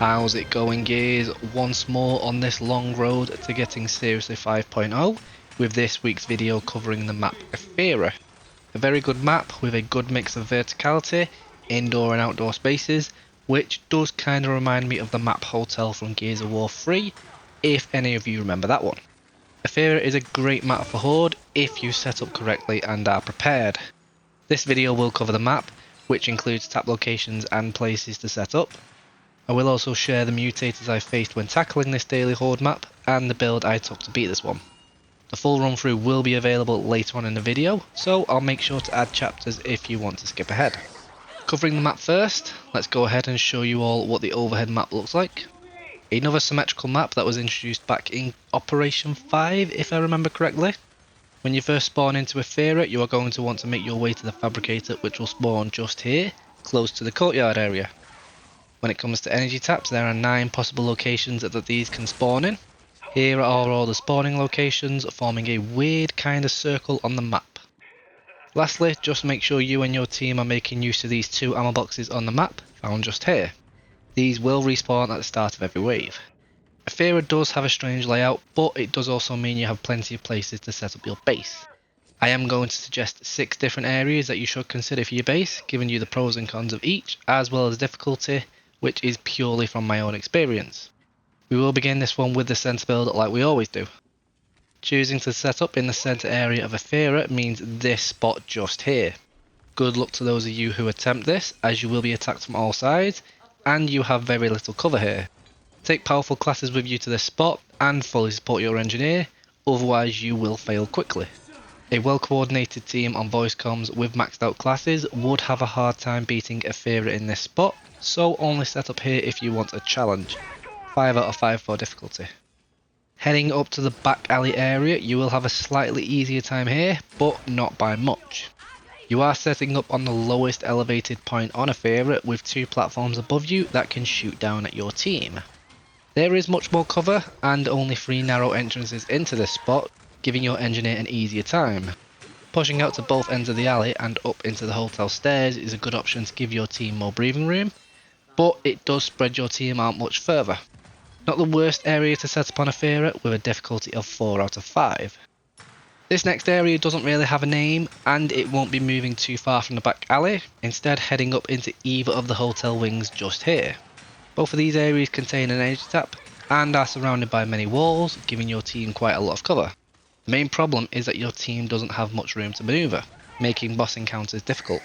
How's it going, gears? Once more on this long road to getting Seriously 5.0 with this week's video covering the map Ephyra. A very good map with a good mix of verticality, indoor and outdoor spaces, which does kind of remind me of the map Hotel from Gears of War 3, if any of you remember that one. Ephyra is a great map for Horde if you set up correctly and are prepared. This video will cover the map, which includes tap locations and places to set up. I will also share the mutators I faced when tackling this daily Horde map and the build I took to beat this one. The full run through will be available later on in the video, so I'll make sure to add chapters if you want to skip ahead. Covering the map first, let's go ahead and show you all what the overhead map looks like. Another symmetrical map that was introduced back in Operation 5 if I remember correctly. When you first spawn into Ephyra, you are going to want to make your way to the fabricator, which will spawn just here, close to the courtyard area. When it comes to energy taps, there are 9 possible locations that these can spawn in. Here are all the spawning locations, forming a weird kind of circle on the map. Lastly, just make sure you and your team are making use of these 2 ammo boxes on the map, found just here. These will respawn at the start of every wave. Ephyra does have a strange layout, but it does also mean you have plenty of places to set up your base. I am going to suggest 6 different areas that you should consider for your base, giving you the pros and cons of each, as well as difficulty, which is purely from my own experience. We will begin this one with the centre build like we always do. Choosing to set up in the centre area of Ephyra means this spot just here. Good luck to those of you who attempt this, as you will be attacked from all sides, and you have very little cover here. Take powerful classes with you to this spot and fully support your engineer, otherwise you will fail quickly. A well coordinated team on voice comms with maxed out classes would have a hard time beating Ephyra in this spot, so only set up here if you want a challenge. 5 out of 5 for difficulty. Heading up to the back alley area, you will have a slightly easier time here, but not by much. You are setting up on the lowest elevated point on Ephyra with 2 platforms above you that can shoot down at your team. There is much more cover and only 3 narrow entrances into this spot, giving your engineer an easier time. Pushing out to both ends of the alley and up into the hotel stairs is a good option to give your team more breathing room, but it does spread your team out much further. Not the worst area to set up on Ephyra with a difficulty of 4 out of 5. This next area doesn't really have a name and it won't be moving too far from the back alley, instead heading up into either of the hotel wings just here. Both of these areas contain an energy tap and are surrounded by many walls, giving your team quite a lot of cover. The main problem is that your team doesn't have much room to manoeuvre, making boss encounters difficult.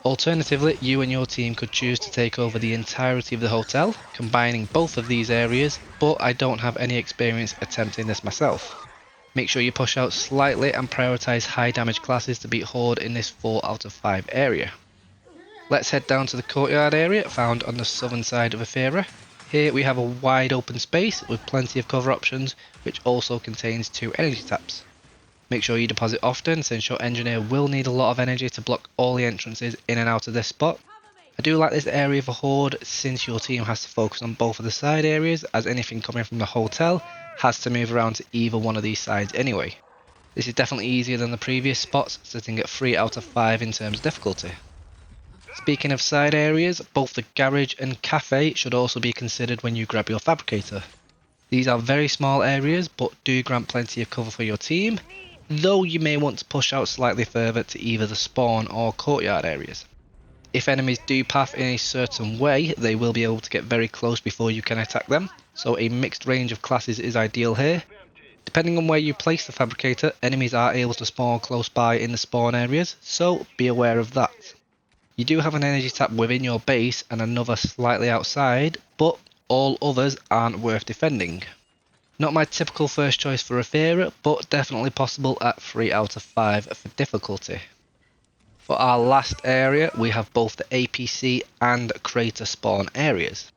Alternatively, you and your team could choose to take over the entirety of the hotel, combining both of these areas, but I don't have any experience attempting this myself. Make sure you push out slightly and prioritise high damage classes to beat Horde in this 4 out of 5 area. Let's head down to the courtyard area found on the southern side of Ephyra. Here we have a wide open space with plenty of cover options, which also contains 2 energy taps. Make sure you deposit often, since your engineer will need a lot of energy to block all the entrances in and out of this spot. I do like this area for Horde, since your team has to focus on both of the side areas, as anything coming from the hotel has to move around to either one of these sides anyway. This is definitely easier than the previous spots, sitting at 3 out of 5 in terms of difficulty. Speaking of side areas, both the garage and cafe should also be considered when you grab your fabricator. These are very small areas but do grant plenty of cover for your team, though you may want to push out slightly further to either the spawn or courtyard areas. If enemies do path in a certain way, they will be able to get very close before you can attack them, so a mixed range of classes is ideal here. Depending on where you place the fabricator, enemies are able to spawn close by in the spawn areas, so be aware of that. You do have an energy tap within your base and another slightly outside, but all others aren't worth defending. Not my typical first choice for Ephyra, but definitely possible at 3 out of 5 for difficulty. For our last area, we have both the APC and crater spawn areas.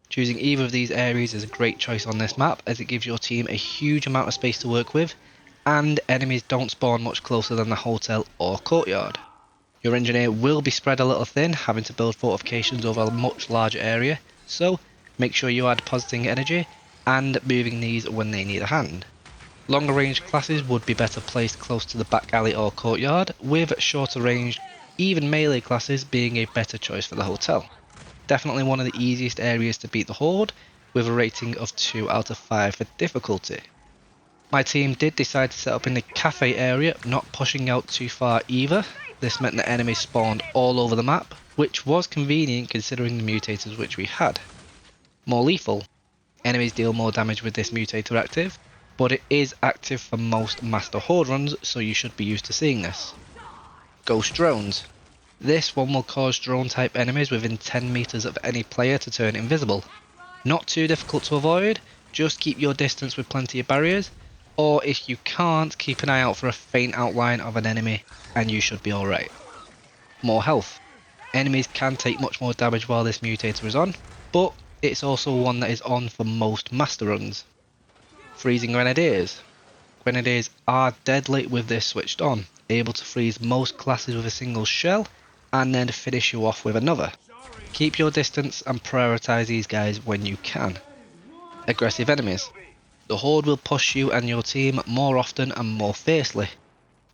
Choosing either of these areas is a great choice on this map, as it gives your team a huge amount of space to work with, and enemies don't spawn much closer than the hotel or courtyard. Your engineer will be spread a little thin, having to build fortifications over a much larger area, so make sure you are depositing energy and moving these when they need a hand. Longer range classes would be better placed close to the back alley or courtyard, with shorter range, even melee classes being a better choice for the hotel. Definitely one of the easiest areas to beat the Horde, with a rating of 2 out of 5 for difficulty. My team did decide to set up in the cafe area, not pushing out too far either. This meant that enemies spawned all over the map, which was convenient considering the mutators which we had. More lethal. Enemies deal more damage with this mutator active, but it is active for most Master Horde runs, so you should be used to seeing this. Ghost drones. This one will cause drone type enemies within 10 meters of any player to turn invisible. Not too difficult to avoid, just keep your distance with plenty of barriers, or if you can't, keep an eye out for a faint outline of an enemy and you should be alright. More health. Enemies can take much more damage while this mutator is on, but it's also one that is on for most master runs. Freezing Grenadiers. Grenadiers are deadly with this switched on, able to freeze most classes with a single shell and then finish you off with another. Keep your distance and prioritise these guys when you can. Aggressive enemies. The Horde will push you and your team more often and more fiercely.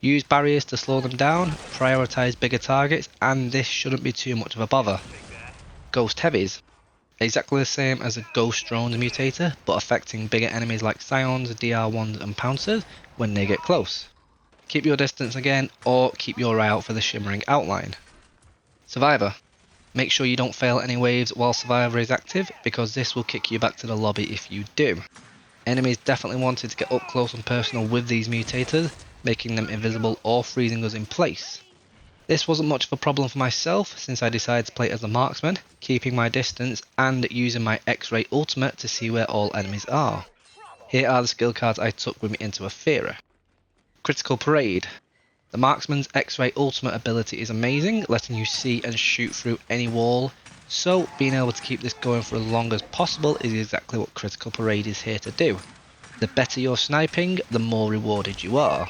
Use barriers to slow them down, prioritise bigger targets, and this shouldn't be too much of a bother. Ghost Heavies. Exactly the same as a Ghost Drone mutator, but affecting bigger enemies like Scions, DR1s and Pouncers when they get close. Keep your distance again, or keep your eye out for the shimmering outline. Survivor. Make sure you don't fail any waves while Survivor is active, because this will kick you back to the lobby if you do. Enemies definitely wanted to get up close and personal with these mutators, making them invisible or freezing us in place. This wasn't much of a problem for myself since I decided to play as a Marksman, keeping my distance and using my X-ray ultimate to see where all enemies are. Here are the skill cards I took with me into Ephyra. Critical Parade. The Marksman's X-ray ultimate ability is amazing, letting you see and shoot through any wall, so being able to keep this going for as long as possible is exactly what Critical Parade is here to do. The better your sniping, the more rewarded you are.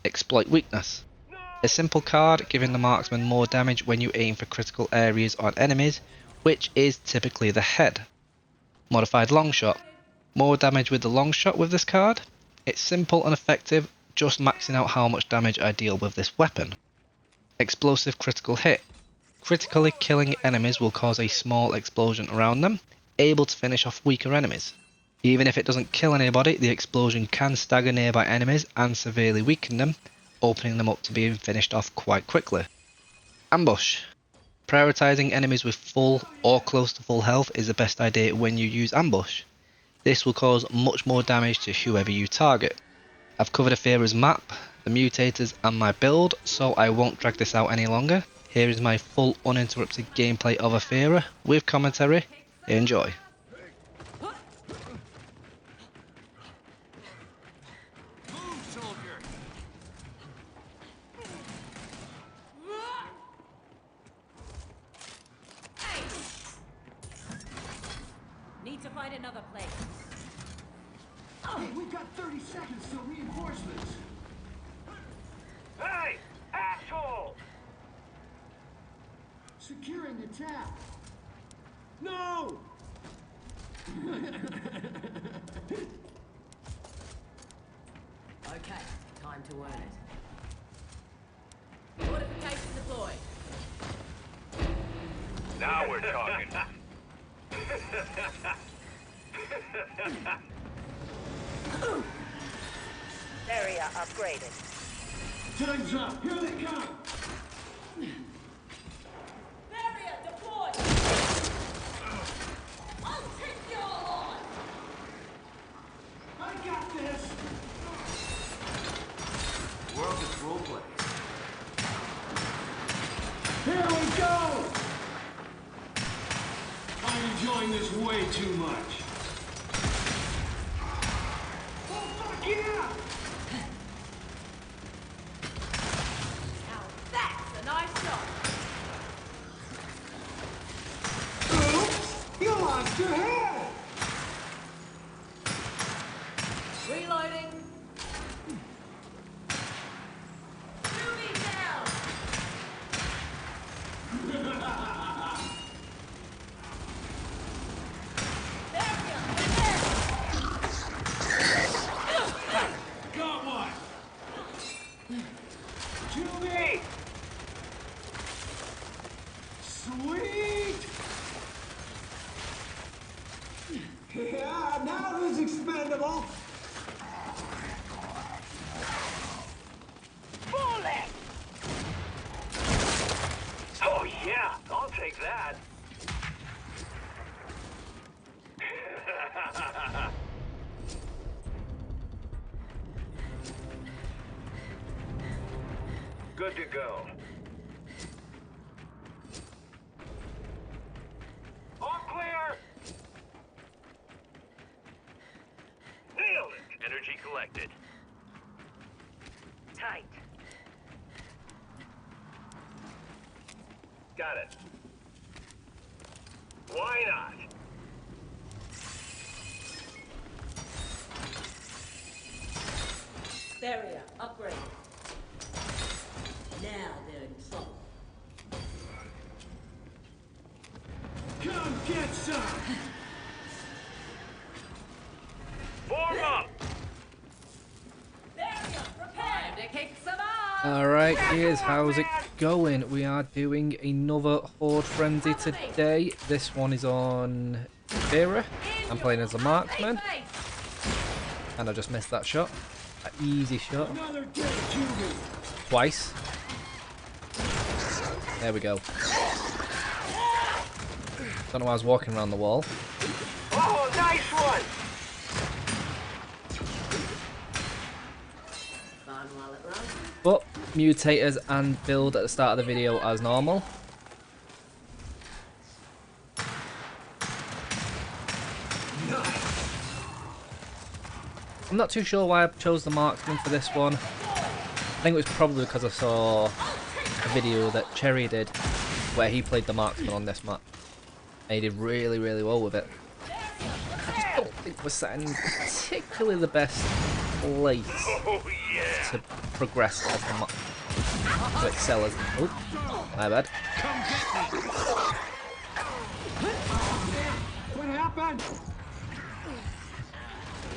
Exploit Weakness. A simple card giving the Marksman more damage when you aim for critical areas on enemies, which is typically the head. Modified Longshot. More damage with the Longshot with this card. It's simple and effective, just maxing out how much damage I deal with this weapon. Explosive Critical Hit. Critically killing enemies will cause a small explosion around them, able to finish off weaker enemies. Even if it doesn't kill anybody, the explosion can stagger nearby enemies and severely weaken them, opening them up to being finished off quite quickly. Ambush. Prioritising enemies with full or close to full health is the best idea when you use ambush. This will cause much more damage to whoever you target. I've covered Ephyra's map, the mutators and my build, so I won't drag this out any longer. Here is my full uninterrupted gameplay of Ephyra with commentary. Enjoy. Need to find another place. We've got 30 seconds till reinforcements. Hey! Asshole! Securing the tap. No! Okay, time to earn it. Fortification deployed. Now we're talking. Area upgraded. Time's up. Here they come. Barrier deployed! I'll take you all on! I got this. World is roleplay. Here we go. I'm enjoying this way too much. Oh, fuck yeah! Now that's a nice shot! Oops! You lost your head! Reloading! Shoot me down! Barrier! Got one! To me! Sweet! now who's expendable? Full left! Oh yeah, I'll take that. Good to go. All clear. Nailed it. Energy collected. Tight. Got it. Why not? Barrier upgraded. Now they're in trouble. Come get some! Form up. Barrier prepared to kick some ass. Alright, here's how's it going. We are doing another Horde Frenzy today. This one is on Ephyra. I'm playing as a Marksman. And I just missed that shot. An easy shot. Another day, Juvie! Twice. There we go. Don't know why I was walking around the wall. Oh, nice one. Fun while it runs. But mutators and build at the start of the video as normal. I'm not too sure why I chose the Marksman for this one. I think it was probably because I saw a video that Cherry did where he played the Marksman on this map. And he did really, really well with it. I just don't think we're sat in particularly the best place Oh yeah. to progress as the map. To excel as... Oh, my bad. What happened?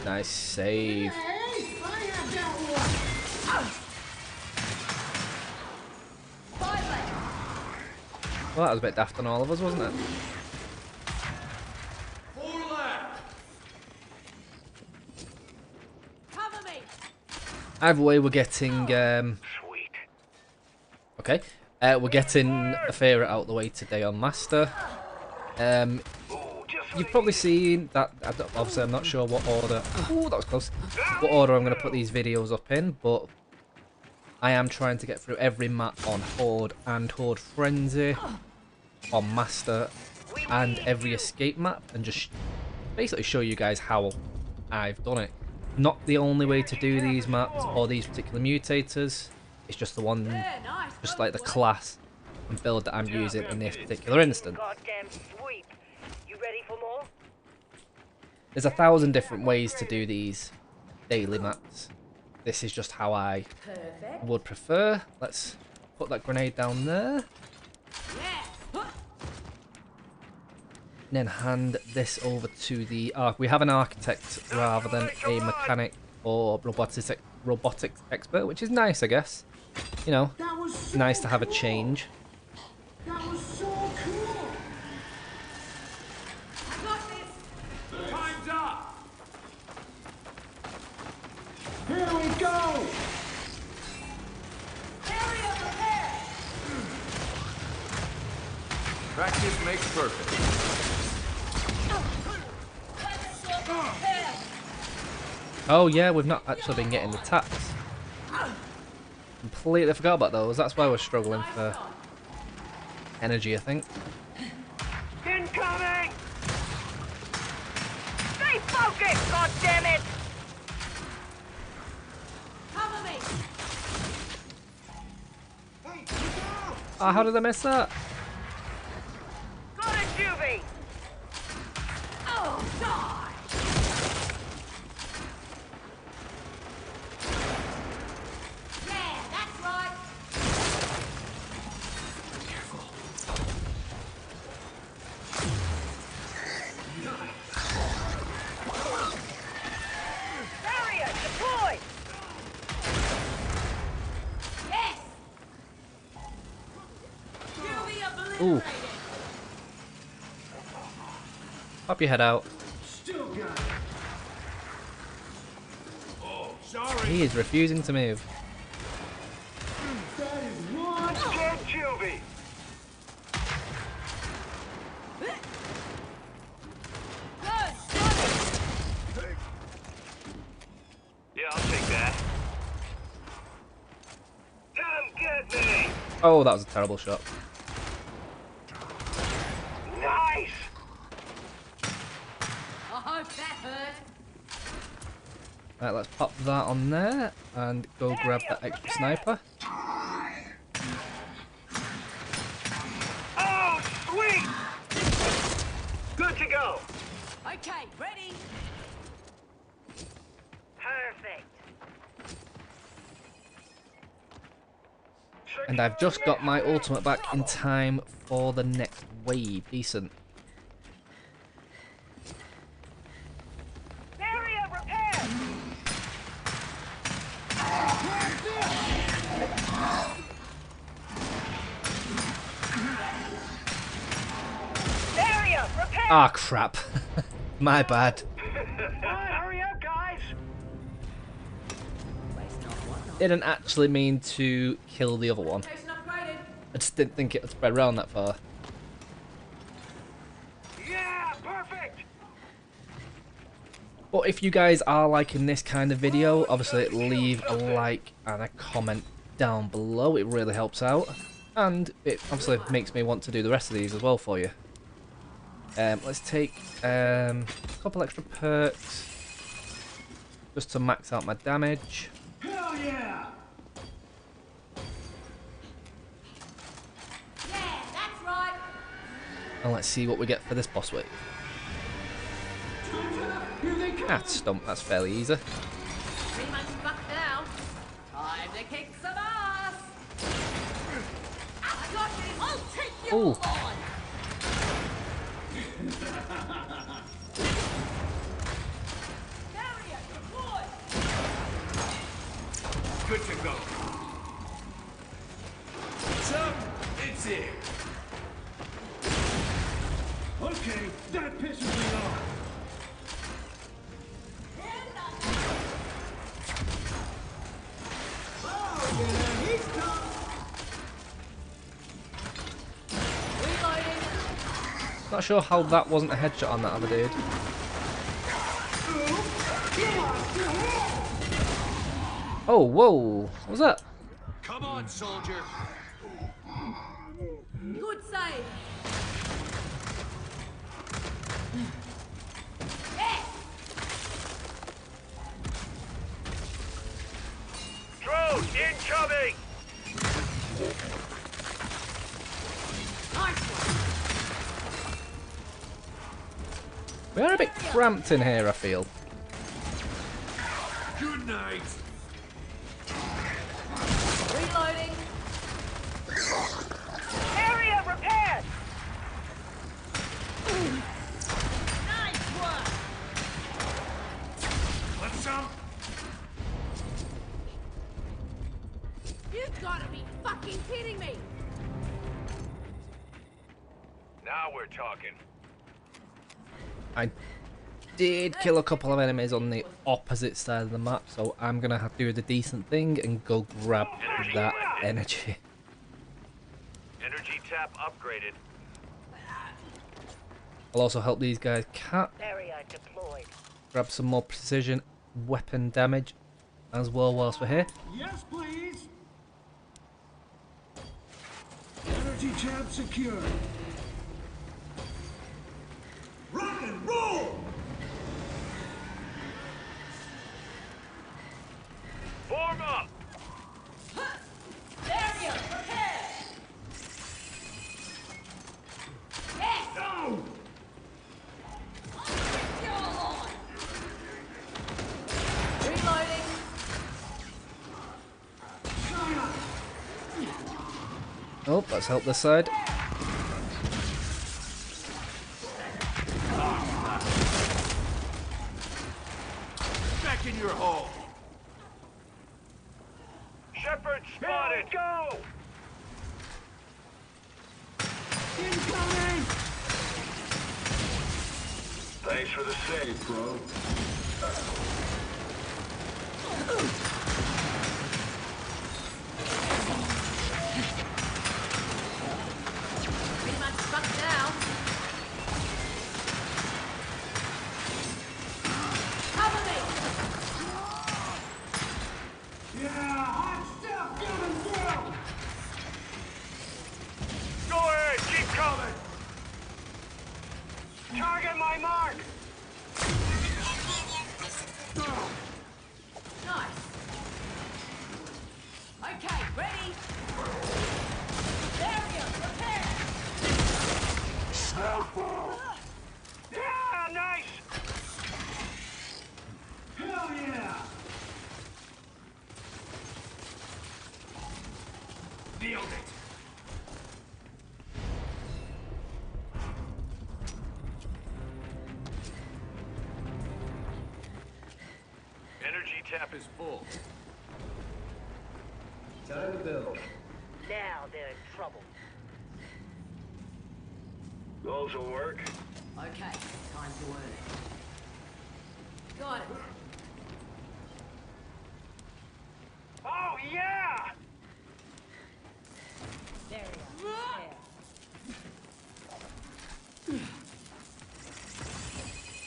Nice save. Hey, I had that one! Five left. Well, that was a bit daft on all of us, wasn't it? Cover me. Either way, we're getting... Sweet. Okay. We're getting Ephyra out the way today on Master. Ooh, just You've probably seen that. Obviously, I'm not sure what order. Oh, that was close. What order I'm going to put these videos up in, but I am trying to get through every map on Horde and Horde Frenzy, on Master, and every escape map, and just basically show you guys how I've done it. Not the only way to do these maps or these particular mutators. It's just the one, Yeah, nice. just like the class and build that I'm using in this particular instance. Goddamn sweep. You ready for more? There's 1,000 different ways to do these daily maps. This is just how I Perfect. would prefer. Let's put that grenade down there. Yeah. And then hand this over to the arc. We have an architect rather than a mechanic or robotics expert, which is nice, I guess. You know, That was so nice to have a cool. change. That was so cool! I got this. Time's up! Here we go! Barrier prepared. practice makes perfect. Prepared. Oh yeah, we've not actually been getting the taps. Completely forgot about those. That's why we're struggling for energy, I think. Incoming! Stay focused, goddammit! Cover me. Hey, look out! Oh, how did I miss that? Got a juvie! Oh, die. Yeah, that's right. Barrier deployed! Yes. Fury Ooh. obliterated. Pop your head out. Still got it. Sorry. He is refusing to move. That is one. Get Juvie! Yeah, I'll take that. Come get me! Oh, that was a terrible shot. Nice! I hope that hurt. Right, let's pop that on there and go grab that extra sniper. Oh, sweet! Good to go. Okay, ready? Perfect. And I've just got my ultimate back in time for the next wave. Decent. Area repaired. Area repaired. Ah, crap. My bad. Hurry up, guys! Didn't actually mean to kill the other one. Station upgraded. I just didn't think it would spread around that far. Yeah, perfect! But if you guys are liking this kind of video, obviously leave a like and a comment down below. It really helps out. And it obviously makes me want to do the rest of these as well for you. Let's take a couple extra perks just to max out my damage. Hell yeah. Yeah, that's right. And let's see what we get for this boss wave. Here they come. Ah, stump, that's fairly easy. Pretty much fucked now. Time to kick some ass. I got you. I'll take you Ooh. on. Barrier deployed. Good to go. So, it's here. Okay, that pisses me off. Oh, yeah, he's tough. Reloading. Not sure how that wasn't a headshot on that other dude. Oh, whoa. What was that? Come on, soldier. Good save. Yes. Drone incoming! Nice one. We are a bit cramped in here, I feel. Good night. Reloading. Area repaired. Nice work. Let's some. You've got to be fucking kidding me. Now we're talking. I did kill a couple of enemies on the opposite side of the map, so I'm going to have to do the decent thing and go grab that energy. Energy tap upgraded. I'll also help these guys Area deployed. grab some more precision weapon damage as well whilst we're here. Yes, please. Energy tab secured. Rock and roll. Form up! Area repaired. Yes. No. You're on. Reloading. Oh, let's help this side. Back in your hole! Shepard spotted! Go! Incoming. Thanks for the save, bro. Yeah, hot stuff coming through! Go ahead, keep coming. Target my mark. Nice. Okay, ready? Area, prepare! Yeah, nice. Hell yeah! Nailed it. Energy tap is full. Time to build. Now they're in trouble. Those will work. Okay, time to earn it. Got it. Oh yeah! Area, prepare.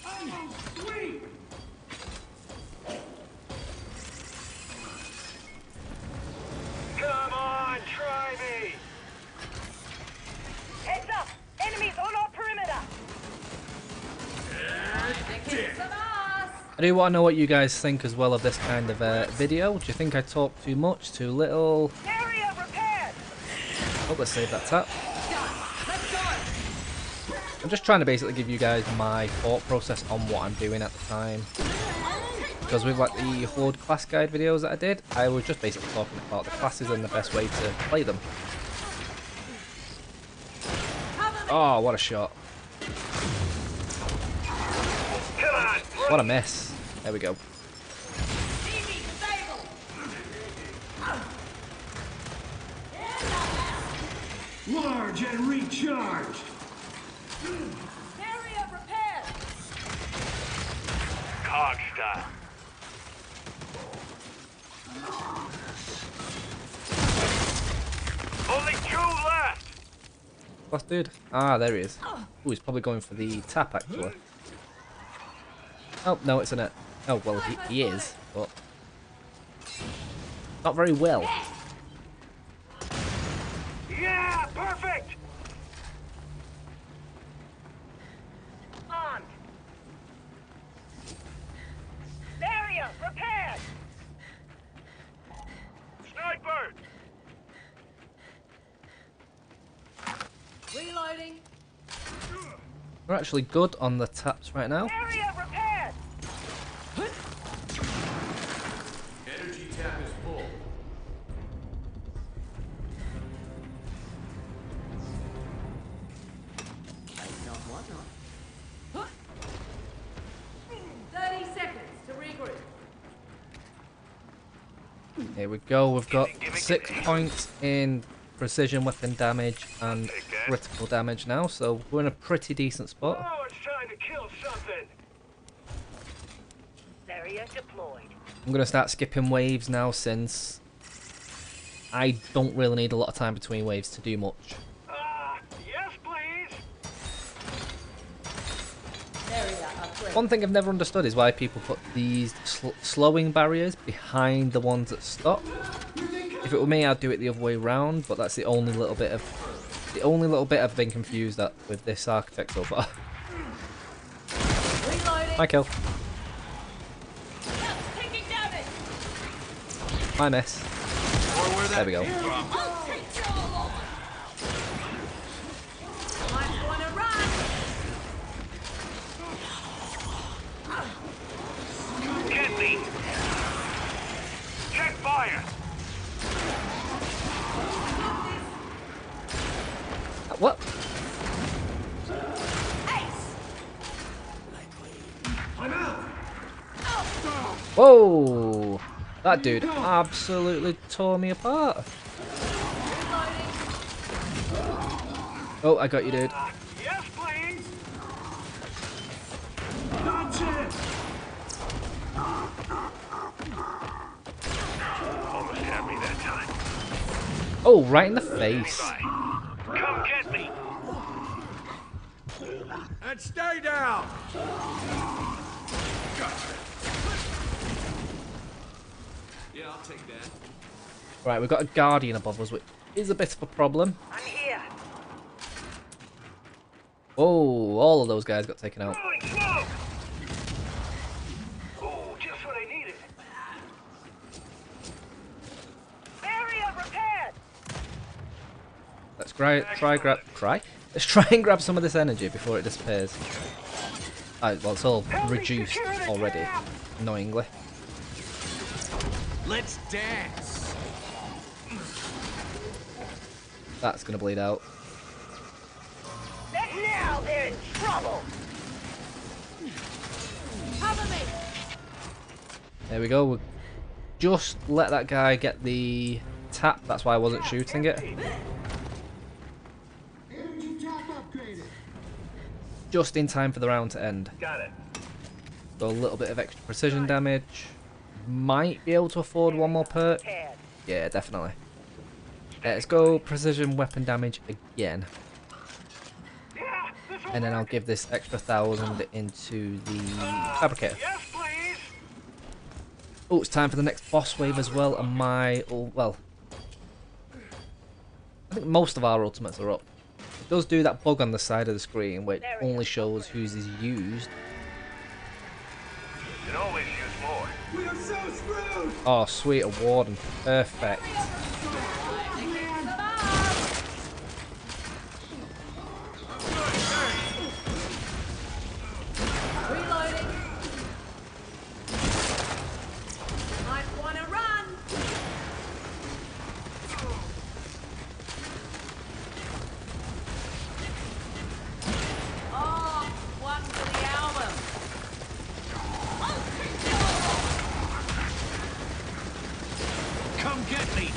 Almost sweet! Come on, try me. Heads up! Enemies on our perimeter! They're kicking some ass! I do want to know what you guys think as well of this kind of video. Do you think I talk too much, too little? Area repaired! Oh, let's save that tap. Done. Let's go! I'm just trying to basically give you guys my thought process on what I'm doing at the time. Because with like the Horde class guide videos that I did, I was just basically talking about the classes and the best way to play them. Oh, what a shot. Come on. What a miss. There we go. Easy, stable! Large and recharged! Area repaired! Cog style. Only 2 left. Last dude. Ah, there he is. Oh, he's probably going for the tap actually. Oh, no, it's a net. Oh, well, he is, but not very well. Yeah, perfect. Armed! Area repaired! Sniper. Reloading. We're actually good on the taps right now. Area repaired! Energy tap is full. Not whatnot. 30 seconds to regroup. Here we go. We've got 6 points in precision weapon damage and critical damage now, so we're in a pretty decent spot. Oh, it's time to kill something. Area deployed. I'm going to start skipping waves now since I don't really need a lot of time between waves to do much. Yes, please. Area upgrade. One thing I've never understood is why people put these slowing barriers behind the ones that stop. If it were me, I'd do it the other way round, but that's the only little bit I've been confused at with this architect so far. Reloading. My kill. Taking damage. My miss. There we go. I'll take you all on. I'm gonna run. Get me. Check fire. What? I'm out! Whoa! That dude absolutely tore me apart. Oh, I got you, dude. Yes, please. That's it! Almost had me that time. Oh, right in the face. Come get me. And stay down. Gotcha. Yeah, I'll take that. Right, we've got a Guardian above us, which is a bit of a problem. I'm here. Oh, all of those guys got taken out. Throwing smoke! Oh, just what I needed. Area repaired. Let's Let's try and grab some of this energy before it disappears. Well, it's all reduced already, annoyingly. Let's dance. That's gonna bleed out. Now they're in trouble. Cover me. There we go. We'll just let that guy get the tap. That's why I wasn't shooting it. Energy tap upgraded. Just in time for the round to end. Got it. So a little bit of extra precision damage. Might be able to afford one more perk. Repaired. Yeah, definitely. Let's go precision weapon damage again. Yeah, this'll And then I'll work. give this extra 1,000 into the fabricator. Yes, please. Oh, it's time for the next boss wave as well. And well, I think most of our ultimates are up. It does do that bug on the side of the screen, which only shows whose is used. Can always use more. We are so screwed. Oh, sweet, a warden. Perfect. Reloading. Might wanna run. Oh, one for the album. Come get me.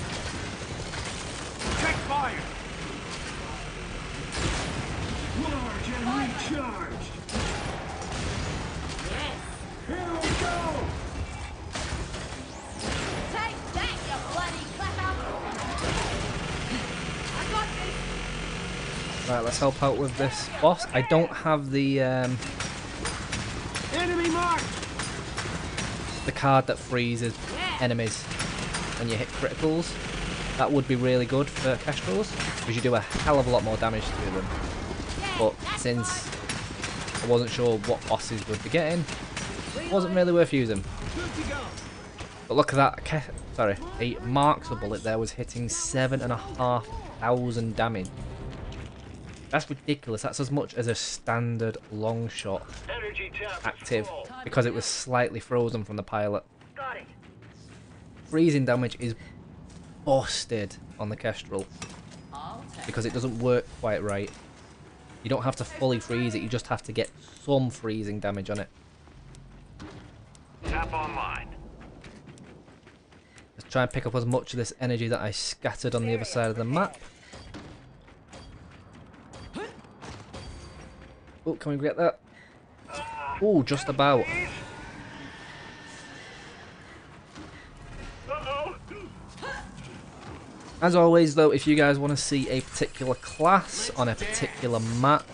Check fire. Large and recharged. Yes. Here we go. Take that, you bloody clapper. I got this. Right, let's help out with this boss. I don't have the Enemy marked. card that freezes enemies when you hit criticals. That would be really good for Kestrels, because you do a hell of a lot more damage to them. But since I wasn't sure what bosses would be getting, it wasn't really worth using. Good to go. But look at that, a Marksman bullet there was hitting 7,500 damage. That's ridiculous. That's as much as a standard long shot Energy tap active, is full. because it was slightly frozen from the pilot. Got it. Freezing damage is busted on the Kestrel I'll take because it doesn't work quite right. You don't have to fully freeze it, you just have to get some freezing damage on it. Tap online. Let's try and pick up as much of this energy that I scattered on the other side of the map. Oh, can we get that? Oh, just about. Uh-oh. As always though, if you guys want to see a particular class on a particular map,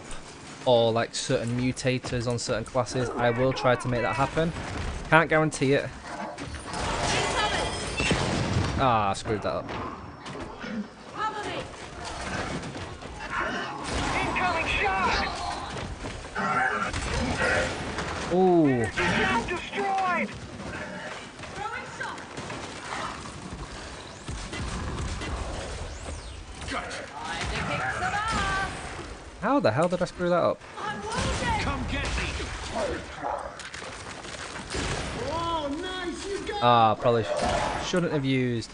or like certain mutators on certain classes, I will try to make that happen. Can't guarantee it. Ah, screwed that up. cover me. Incoming shot. Oh, Now destroyed. Throwing shot. Gotcha. Time to kick some ass. how the hell did I screw that up? I'm wounded. Come get me. Oh, nice. You got. Ah, probably shouldn't have used.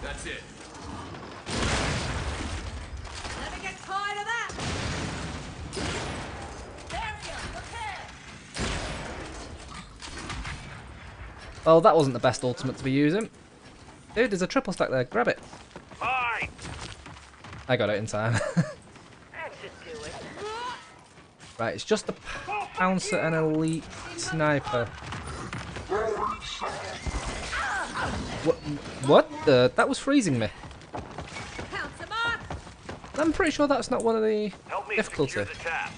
That's it. Never get tired of that. Barrier repaired. Well, that wasn't the best ultimate to be using. Dude, there's a triple stack there. Grab it. Mine. I got it in time. That should do it. Right, it's just a Pouncer and Elite Sniper. What the? That was freezing me. Pounce him up. I'm pretty sure that's not one of the Help me difficulty. secure the tap.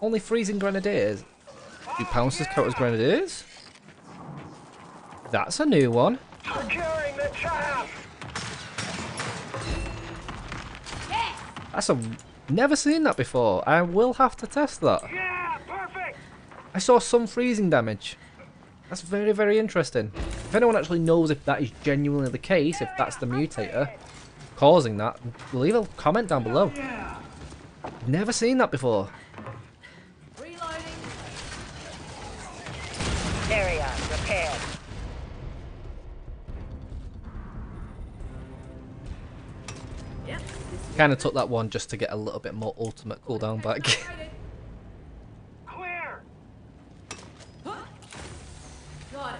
Only freezing grenadiers. Do Pouncers count as grenadiers? That's a new one. Securing the chaff. That's a... Never seen that before. I will have to test that. Yeah, perfect. I saw some freezing damage. That's very, very interesting. If anyone actually knows if that is genuinely the case, if that's the mutator causing that, leave a comment down below. Yeah. Never seen that before. Reloading. Area repaired. Yep. Kind of took that one just to get a little bit more ultimate cooldown back. Clear. Got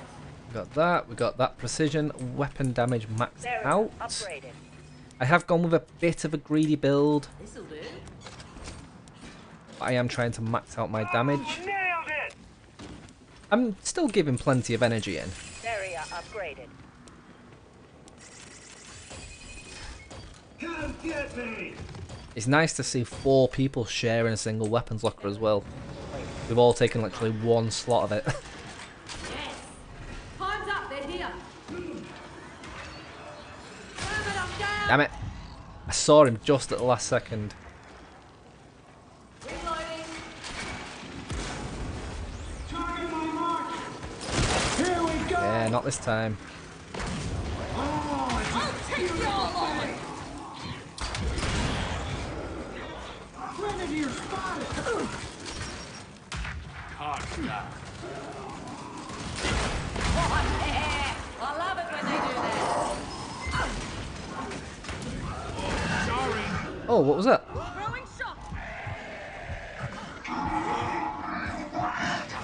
it. We got that precision weapon damage maxed Area out. upgraded. I have gone with a bit of a greedy build. This'll do. I am trying to max out my damage. Nailed it. I'm still giving plenty of energy in. Area upgraded. Come get me. It's nice to see 4 people sharing a single weapons locker as well. We've all taken literally one slot of it. Yes. Time's up. They're here. Damn it, I'm down. Damn it. I saw him just at the last second. Reloading. Target my mark. Here we go. Yeah, not this time. Oh, it's a beautiful thing. Grenadier spotted. Hostile. Oh, yeah. I love it when they do that. Sorry. Oh, what was that? Throwing shock.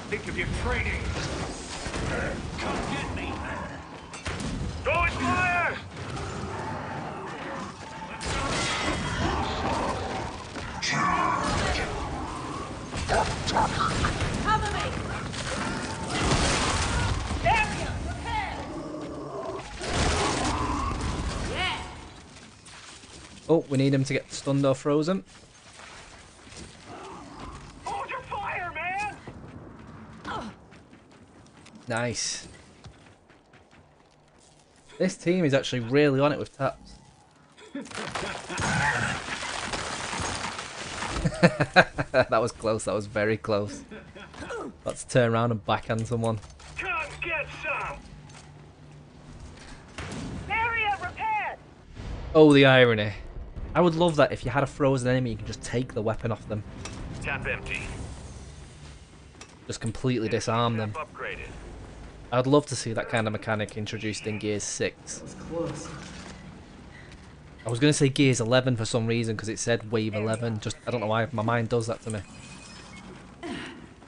Think of your training. Come get me. Going fire. Cover me. Area Repair. Yeah. Oh, we need him to get stunned or frozen. Hold your fire, man. Nice. This team is actually really on it with taps. That was close, that was very close. Let's turn around and backhand someone. Come get some. Area repaired. Oh, the irony. I would love that if you had a frozen enemy, you could just take the weapon off them. Tap empty. Just completely disarm them. Upgraded. I'd love to see that kind of mechanic introduced in Gears 6. It's close. I was going to say Gears 11 for some reason because it said Wave 11. Just I don't know why my mind does that to me.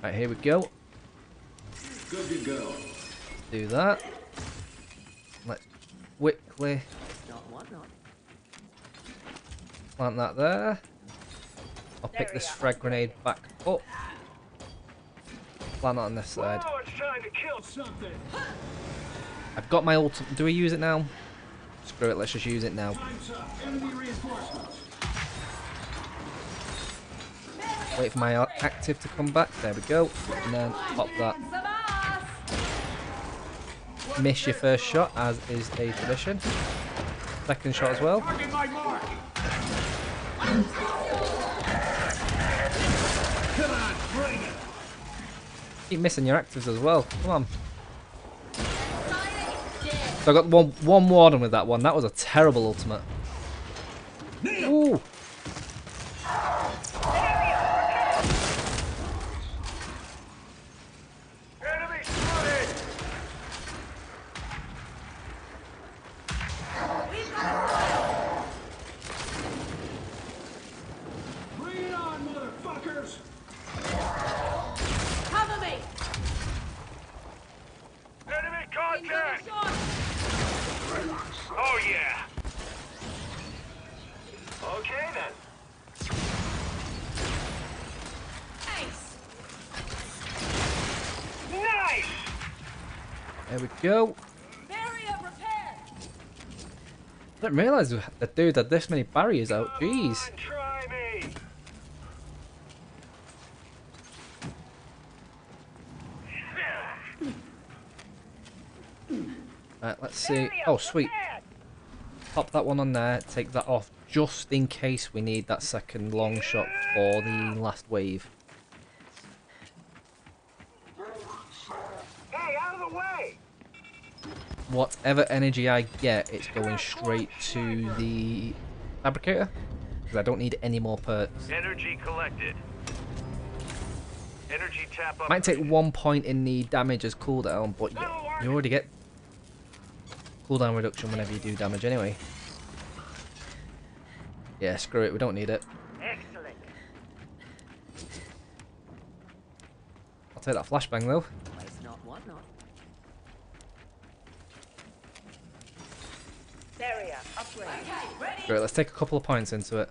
Right, here we go. Good to go. Do that. Let's quickly Not whatnot. plant that there. I'll pick this frag grenade back up. Plant that on this side. Oh, it's time to kill Something. I've got my ult. Do we use it now? Screw it, let's just use it now. Time's up. Enemy reinforcements. Wait for my active to come back. There we go. And then pop that. Some ass. Miss your first shot, as is a tradition. Second shot as well. Target my mark. Come on, bring it. Keep missing your actives as well. Come on. Dead. So I got one warden with that one. That was a terrible ultimate. Ooh. Enemy spotted. Bring it on, motherfuckers. Cover me. Enemy Incoming contact. shot. Oh yeah. Okay then. Ace. Nice. There we go. Barrier repaired. I didn't realise the dude had this many barriers out. Jeez. Come on, try me. Right, let's see. Oh, sweet. Pop that one on there, take that off, just in case we need that second long shot for the last wave. Hey, out of the way! Whatever energy I get, it's going straight to the fabricator, because I don't need any more perks. Energy collected. Energy tap up. Might take 1 point in the damage as cooldown, but you already get cooldown reduction whenever you do damage anyway. Yeah, screw it, we don't need it. Excellent. I'll take that flashbang though. Waste not, want not. Area upgrade. Great, let's take a couple of points into it.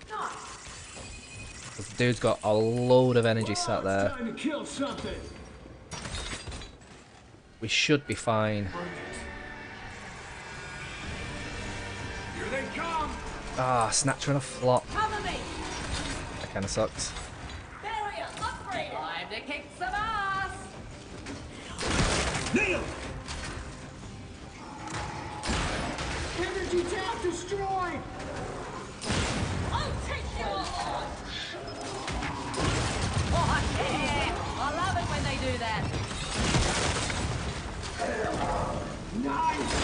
'Cause the dude's got a load of energy sat there. Time to kill something. We should be fine. Here they come! Ah, snatcher and a flop. Cover me! That kind of sucks. Barrier upgrade! Time to kick some ass! Kneel! Energy tap destroyed. I'll take you on! Oh, yeah! I love it when they do that! Nice.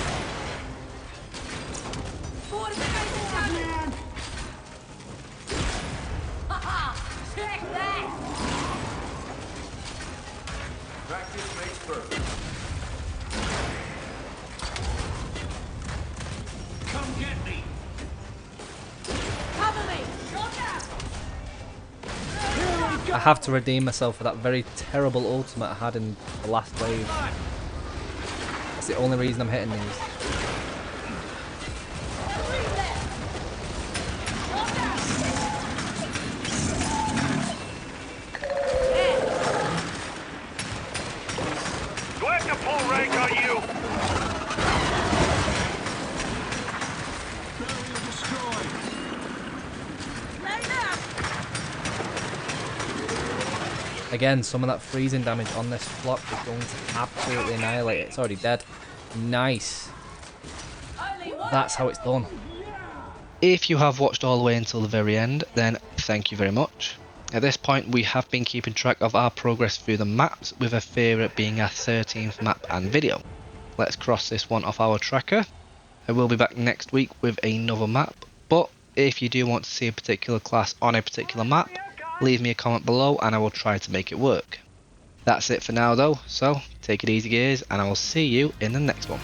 Fortification coming! Man. Haha! Check that! Practice makes perfect. Come get me! Cover me! Look out! I have to redeem myself for that very terrible ultimate I had in the last wave. That's the only reason I'm hitting these. Do I have to pull rank on you? Barrier destroyed. Again, some of that freezing damage on this flop is going to absolutely annihilate it. It's already dead. Nice. That's how it's done. If you have watched all the way until the very end, then thank you very much. At this point, we have been keeping track of our progress through the maps, with Ephyra being our 13th map and video. Let's cross this one off our tracker. I will be back next week with another map, but if you do want to see a particular class on a particular map, leave me a comment below and I will try to make it work. That's it for now though, so take it easy guys, and I will see you in the next one.